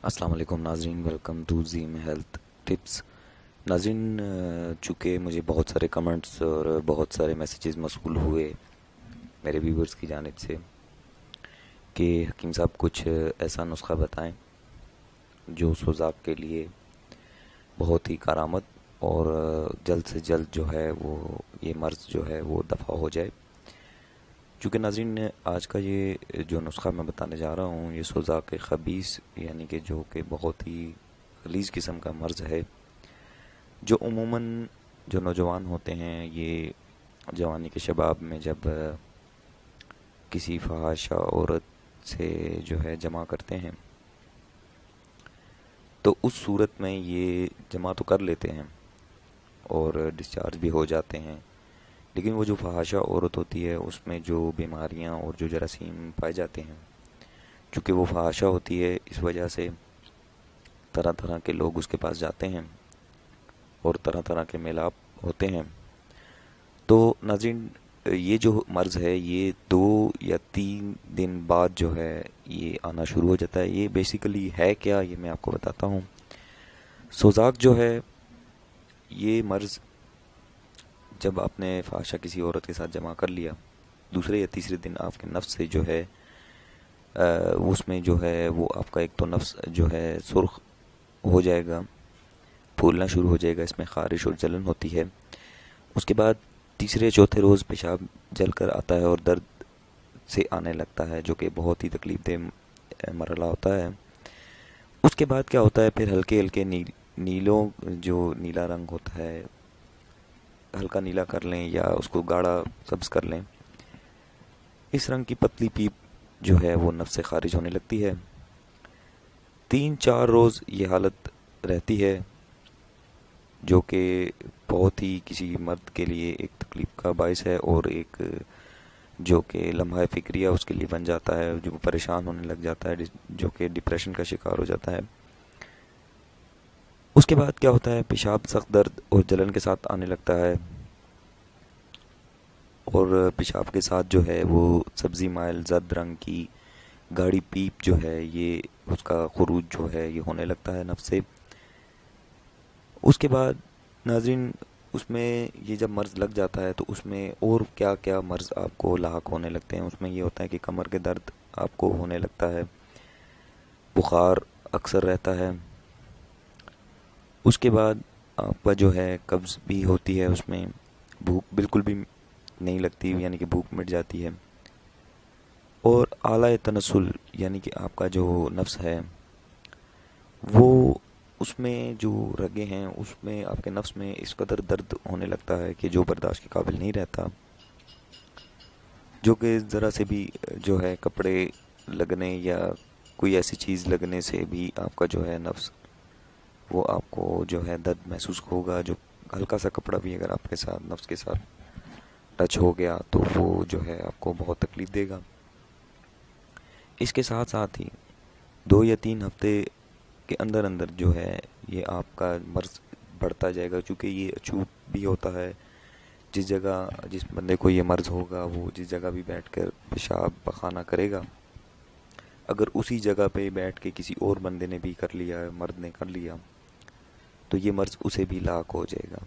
السلام علیکم ناظرین، ویلکم ٹو زیم ہیلتھ ٹپس۔ ناظرین، چونکہ مجھے بہت سارے کمنٹس اور بہت سارے میسیجز موصول ہوئے میرے ویورز کی جانب سے کہ حکیم صاحب کچھ ایسا نسخہ بتائیں جو سوزاک کے لیے بہت ہی کارآمد اور جلد سے جلد جو ہے وہ یہ مرض جو ہے وہ دفع ہو جائے۔ چونکہ ناظرین، آج کا یہ جو نسخہ میں بتانے جا رہا ہوں یہ سوزاک خبیث یعنی کہ جو کہ بہت ہی غلیظ قسم کا مرض ہے، جو عموماً جو نوجوان ہوتے ہیں یہ جوانی کے شباب میں جب کسی فحاشہ عورت سے جو ہے جمع کرتے ہیں تو اس صورت میں یہ جمع تو کر لیتے ہیں اور ڈسچارج بھی ہو جاتے ہیں، لیکن وہ جو فحاشہ عورت ہوتی ہے اس میں جو بیماریاں اور جو جراثیم پائے جاتے ہیں، چونکہ وہ فحاشہ ہوتی ہے اس وجہ سے طرح طرح کے لوگ اس کے پاس جاتے ہیں اور طرح طرح کے میلاب ہوتے ہیں۔ تو ناظرین، یہ جو مرض ہے یہ 2 یا 3 دن بعد جو ہے یہ آنا شروع ہو جاتا ہے۔ یہ بیسیکلی ہے کیا، یہ میں آپ کو بتاتا ہوں۔ سوزاک جو ہے یہ مرض جب آپ نے فحاشہ کسی عورت کے ساتھ جمع کر لیا، دوسرے یا تیسرے دن آپ کے نفس سے جو ہے اس میں جو ہے وہ آپ کا ایک تو نفس جو ہے سرخ ہو جائے گا، پھولنا شروع ہو جائے گا، اس میں خارش اور جلن ہوتی ہے۔ اس کے بعد تیسرے چوتھے روز پیشاب جل کر آتا ہے اور درد سے آنے لگتا ہے، جو کہ بہت ہی تکلیف دہ مرحلہ ہوتا ہے۔ اس کے بعد کیا ہوتا ہے، پھر ہلکے ہلکے نیلوں جو نیلا رنگ ہوتا ہے، ہلکا نیلا کر لیں یا اس کو گاڑھا سبز کر لیں، اس رنگ کی پتلی پیپ جو ہے وہ نفس سے خارج ہونے لگتی ہے۔ 3 4 روز یہ حالت رہتی ہے، جو کہ بہت ہی کسی مرد کے لیے ایک تکلیف کا باعث ہے اور ایک جو کہ لمحہ فکریہ اس کے لیے بن جاتا ہے، جو پریشان ہونے لگ جاتا ہے، جو کہ ڈپریشن کا شکار ہو جاتا ہے۔ اس کے بعد کیا ہوتا ہے، پیشاب سخت درد اور جلن کے ساتھ آنے لگتا ہے، اور پیشاب کے ساتھ جو ہے وہ سبزی مائل زرد رنگ کی گاڑی پیپ جو ہے یہ اس کا خروج جو ہے یہ ہونے لگتا ہے نفس سے۔ اس کے بعد ناظرین، اس میں یہ جب مرض لگ جاتا ہے تو اس میں اور کیا کیا مرض آپ کو لاحق ہونے لگتے ہیں۔ اس میں یہ ہوتا ہے کہ کمر کے درد آپ کو ہونے لگتا ہے، بخار اکثر رہتا ہے، اس کے بعد آپ کا جو ہے قبض بھی ہوتی ہے، اس میں بھوک بالکل بھی نہیں لگتی یعنی کہ بھوک مٹ جاتی ہے، اور اعلی تناسل یعنی کہ آپ کا جو نفس ہے وہ اس میں جو رگیں ہیں اس میں آپ کے نفس میں اس قدر درد ہونے لگتا ہے کہ جو برداشت کے قابل نہیں رہتا، جو کہ ذرا سے بھی جو ہے کپڑے لگنے یا کوئی ایسی چیز لگنے سے بھی آپ کا جو ہے نفس وہ آپ کو جو ہے درد محسوس ہوگا۔ جو ہلکا سا کپڑا بھی اگر آپ کے ساتھ نفس کے ساتھ ٹچ ہو گیا تو وہ جو ہے آپ کو بہت تکلیف دے گا۔ اس کے ساتھ ساتھ ہی 2 یا 3 ہفتے کے اندر اندر جو ہے یہ آپ کا مرض بڑھتا جائے گا، چونکہ یہ اچھوت بھی ہوتا ہے۔ جس جگہ جس بندے کو یہ مرض ہوگا وہ جس جگہ بھی بیٹھ کر پیشاب پخانہ کرے گا، اگر اسی جگہ پہ بیٹھ کے کسی اور بندے نے بھی کر لیا، مرد نے کر لیا، تو یہ مرض اسے بھی لاحق ہو جائے گا،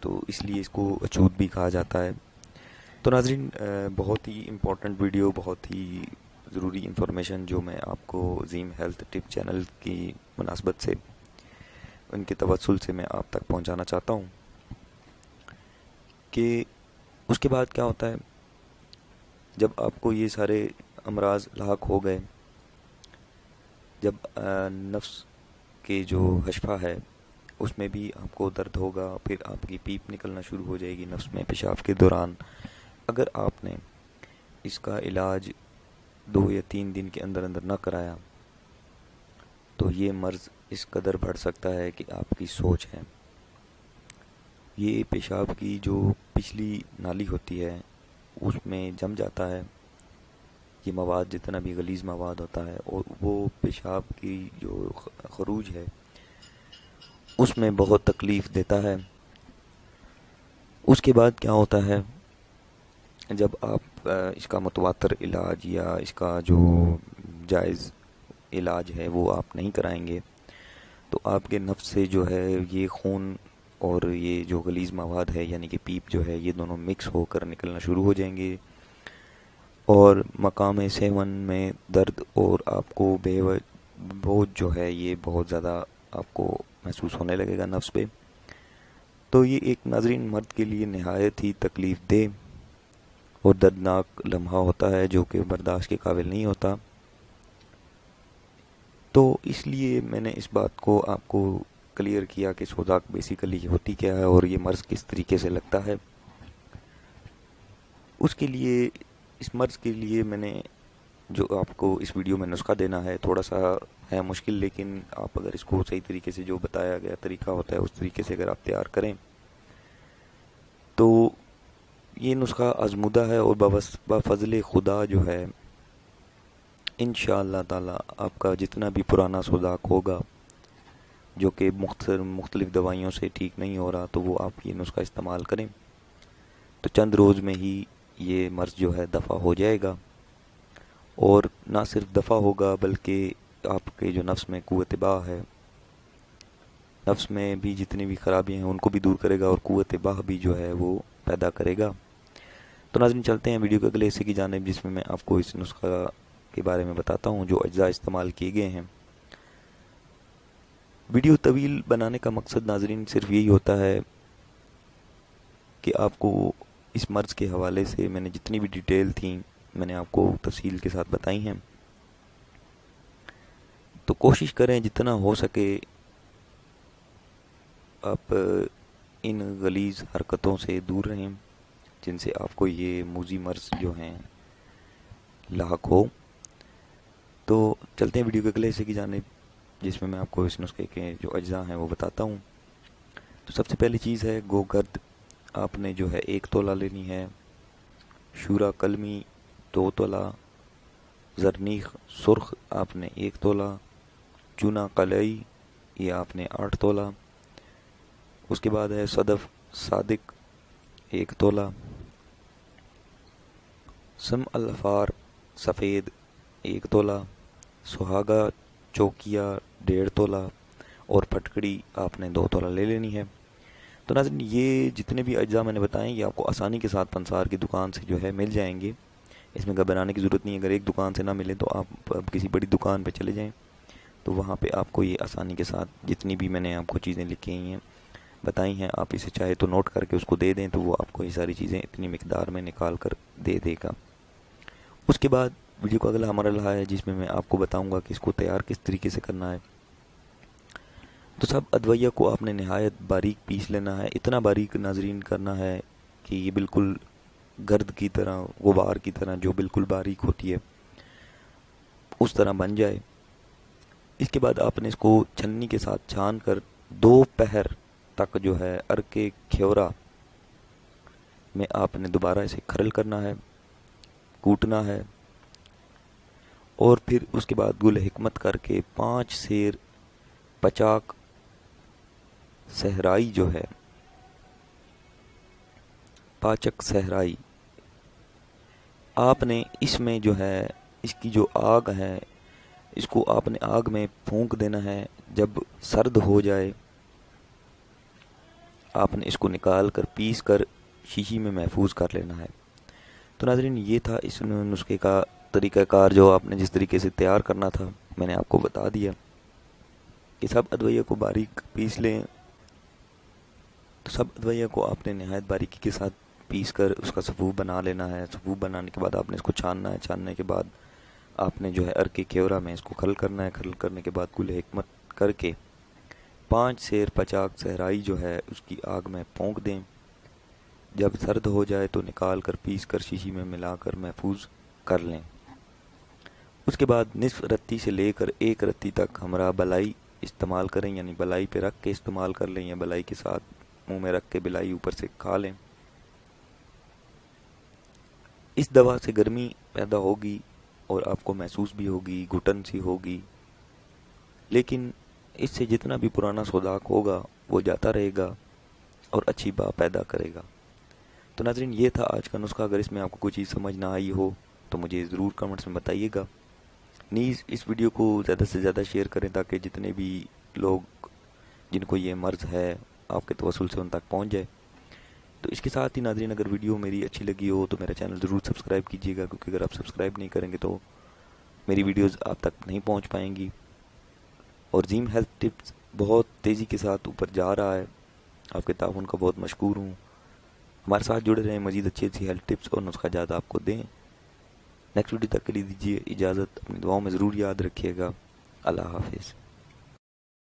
تو اس لیے اس کو اچھوت بھی کہا جاتا ہے۔ تو ناظرین، بہت ہی امپورٹنٹ ویڈیو، بہت ہی ضروری انفارمیشن جو میں آپ کو زیم ہیلتھ ٹپ چینل کی مناسبت سے ان کے توسل سے میں آپ تک پہنچانا چاہتا ہوں کہ اس کے بعد کیا ہوتا ہے جب آپ کو یہ سارے امراض لاحق ہو گئے، جب نفس کے جو حشفہ ہے اس میں بھی آپ کو درد ہوگا، پھر آپ کی پیپ نکلنا شروع ہو جائے گی نفس میں پیشاب کے دوران۔ اگر آپ نے اس کا علاج 2 یا 3 دن کے اندر اندر نہ کرایا تو یہ مرض اس قدر بڑھ سکتا ہے کہ آپ کی سوچ ہے، یہ پیشاب کی جو پچھلی نالی ہوتی ہے اس میں جم جاتا ہے یہ مواد، جتنا بھی غلیظ مواد ہوتا ہے، اور وہ پیشاب کی جو خروج ہے اس میں بہت تکلیف دیتا ہے۔ اس کے بعد کیا ہوتا ہے، جب آپ اس کا متواتر علاج یا اس کا جو جائز علاج ہے وہ آپ نہیں کرائیں گے تو آپ کے نفس سے جو ہے یہ خون اور یہ جو غلیظ مواد ہے یعنی کہ پیپ جو ہے یہ دونوں مکس ہو کر نکلنا شروع ہو جائیں گے، اور مقام سیون میں درد اور آپ کو بوجھ جو ہے یہ بہت زیادہ آپ کو محسوس ہونے لگے گا نفس پہ. تو یہ ایک ناظرین مرد کے لیے نہایت ہی تکلیف دہ اور دردناک لمحہ ہوتا ہے جو کہ برداشت کے قابل نہیں ہوتا. تو اس لیے میں نے اس بات کو آپ کو کلیئر کیا کہ سوزاک بیسیکلی ہوتی کیا ہے اور یہ مرض کس طریقے سے لگتا ہے. اس کے لیے اس مرض کے لیے میں نے جو آپ کو اس ویڈیو میں نسخہ دینا ہے تھوڑا سا ہے مشکل، لیکن آپ اگر اس کو صحیح طریقے سے جو بتایا گیا طریقہ ہوتا ہے اس طریقے سے اگر آپ تیار کریں تو یہ نسخہ آزمودہ ہے اور بفضل خدا جو ہے انشاءاللہ تعالی آپ کا جتنا بھی پرانا سوزاک ہوگا جو کہ مختلف دوائیوں سے ٹھیک نہیں ہو رہا تو وہ آپ یہ نسخہ استعمال کریں تو چند روز میں ہی یہ مرض جو ہے دفع ہو جائے گا. اور نہ صرف دفع ہوگا بلکہ آپ کے جو نفس میں قوت باہ ہے، نفس میں بھی جتنی بھی خرابیاں ہیں ان کو بھی دور کرے گا اور قوت باہ بھی جو ہے وہ پیدا کرے گا. تو ناظرین چلتے ہیں ویڈیو کے اگلے حصے کی جانب جس میں آپ کو اس نسخہ کے بارے میں بتاتا ہوں جو اجزاء استعمال کیے گئے ہیں. ویڈیو طویل بنانے کا مقصد ناظرین صرف یہی ہوتا ہے کہ آپ کو اس مرض کے حوالے سے میں نے جتنی بھی ڈیٹیل تھیں میں نے آپ کو تفصیل کے ساتھ بتائی ہیں. تو کوشش کریں جتنا ہو سکے آپ ان غلیظ حرکتوں سے دور رہیں جن سے آپ کو یہ موذی مرض جو ہیں لاحق ہو. تو چلتے ہیں ویڈیو کے اگلے حصے کی جانب جس میں آپ کو اس نسخے کے جو اجزاء ہیں وہ بتاتا ہوں. تو سب سے پہلی چیز ہے گوگرد، آپ نے جو ہے 1 تولہ لینی ہے. شورا کلمی 2 تولہ. زرنیخ سرخ آپ نے 1 تولہ. چونا قلعی یہ آپ نے 8 تولہ. اس کے بعد ہے صدف صادق 1 تولہ. سم الافار سفید 1 تولہ. سہاگا چوکیا 1.5 تولہ. اور پھٹکڑی آپ نے 2 تولہ لے لینی ہے. تو ناظرین یہ جتنے بھی اجزاء میں نے بتائیں یہ آپ کو آسانی کے ساتھ پنسار کی دکان سے جو ہے مل جائیں گے، اس میں گھبرانے کی ضرورت نہیں ہے. اگر ایک دکان سے نہ ملے تو آپ کسی بڑی دکان پہ چلے جائیں تو وہاں پہ آپ کو یہ آسانی کے ساتھ جتنی بھی میں نے آپ کو چیزیں لکھی ہیں بتائی ہیں آپ اسے چاہے تو نوٹ کر کے اس کو دے دیں تو وہ آپ کو یہ ساری چیزیں اتنی مقدار میں نکال کر دے دے گا. اس کے بعد ویڈیو کا اگلا ہمارا رہا ہے جس میں آپ کو بتاؤں گا کہ اس کو تیار کس طریقے سے کرنا ہے. تو سب ادویہ کو آپ نے نہایت باریک پیس لینا ہے، اتنا باریک ناظرین کرنا ہے کہ یہ بالکل گرد کی طرح، غبار کی طرح جو بالکل باریک ہوتی ہے اس طرح بن جائے. اس کے بعد آپ نے اس کو چھننی کے ساتھ چھان کر 2 پہر تک جو ہے ارک کھیورا میں آپ نے دوبارہ اسے کھرل کرنا ہے، کوٹنا ہے. اور پھر اس کے بعد گل حکمت کر کے 5 سیر پچاک صحرائی جو ہے، پاچک صحرائی آپ نے اس میں جو ہے اس کی جو آگ ہے اس کو آپ نے آگ میں پھونک دینا ہے. جب سرد ہو جائے آپ نے اس کو نکال کر پیس کر شیشی میں محفوظ کر لینا ہے. تو ناظرین یہ تھا اس نسخے کا طریقہ کار جو آپ نے جس طریقے سے تیار کرنا تھا میں نے آپ کو بتا دیا. کہ سب ادویہ کو باریک پیس لیں. تو سب ادویہ کو آپ نے نہایت باریکی کے ساتھ پیس کر اس کا صفوف بنا لینا ہے. صفوف بنانے کے بعد آپ نے اس کو چھاننا ہے. چھاننے کے بعد آپ نے جو ہے ارک کھیورا میں اس کو کھل کرنا ہے. کھل کرنے کے بعد گل حکمت کر کے 5 سیر پچاک صحرائی جو ہے اس کی آگ میں پھونک دیں. جب سرد ہو جائے تو نکال کر پیس کر شیشی میں ملا کر محفوظ کر لیں. اس کے بعد نصف رتی سے لے کر 1 رتی تک ہمراہ بلائی استعمال کریں، یعنی بلائی پہ رکھ کے استعمال کر لیں یا بلائی کے ساتھ منہ میں رکھ کے بلائی اوپر سے کھا لیں. اس دوا سے گرمی پیدا ہوگی اور آپ کو محسوس بھی ہوگی، گھٹن سی ہوگی، لیکن اس سے جتنا بھی پرانا سوزاک ہوگا وہ جاتا رہے گا اور اچھی باہ پیدا کرے گا. تو ناظرین یہ تھا آج کا نسخہ. اگر اس میں آپ کو کوئی چیز سمجھ نہ آئی ہو تو مجھے ضرور کمنٹس میں بتائیے گا. نیز اس ویڈیو کو زیادہ سے زیادہ شیئر کریں تاکہ جتنے بھی لوگ جن کو یہ مرض ہے آپ کے توسل سے ان تک پہنچ جائے. تو اس کے ساتھ ہی ناظرین اگر ویڈیو میری اچھی لگی ہو تو میرا چینل ضرور سبسکرائب کیجیے گا، کیونکہ اگر آپ سبسکرائب نہیں کریں گے تو میری ویڈیوز آپ تک نہیں پہنچ پائیں گی. اور زیم ہیلتھ ٹپس بہت تیزی کے ساتھ اوپر جا رہا ہے، آپ کے تعاون کا بہت مشکور ہوں. ہمارے ساتھ جڑے رہیں، مزید اچھی اچھی ہیلتھ ٹپس اور نسخہ جات آپ کو دیں. نیکسٹ ویڈیو تک کے لیے دیجیے اجازت، اپنی دعاؤں میں ضرور یاد رکھیے گا. اللہ حافظ.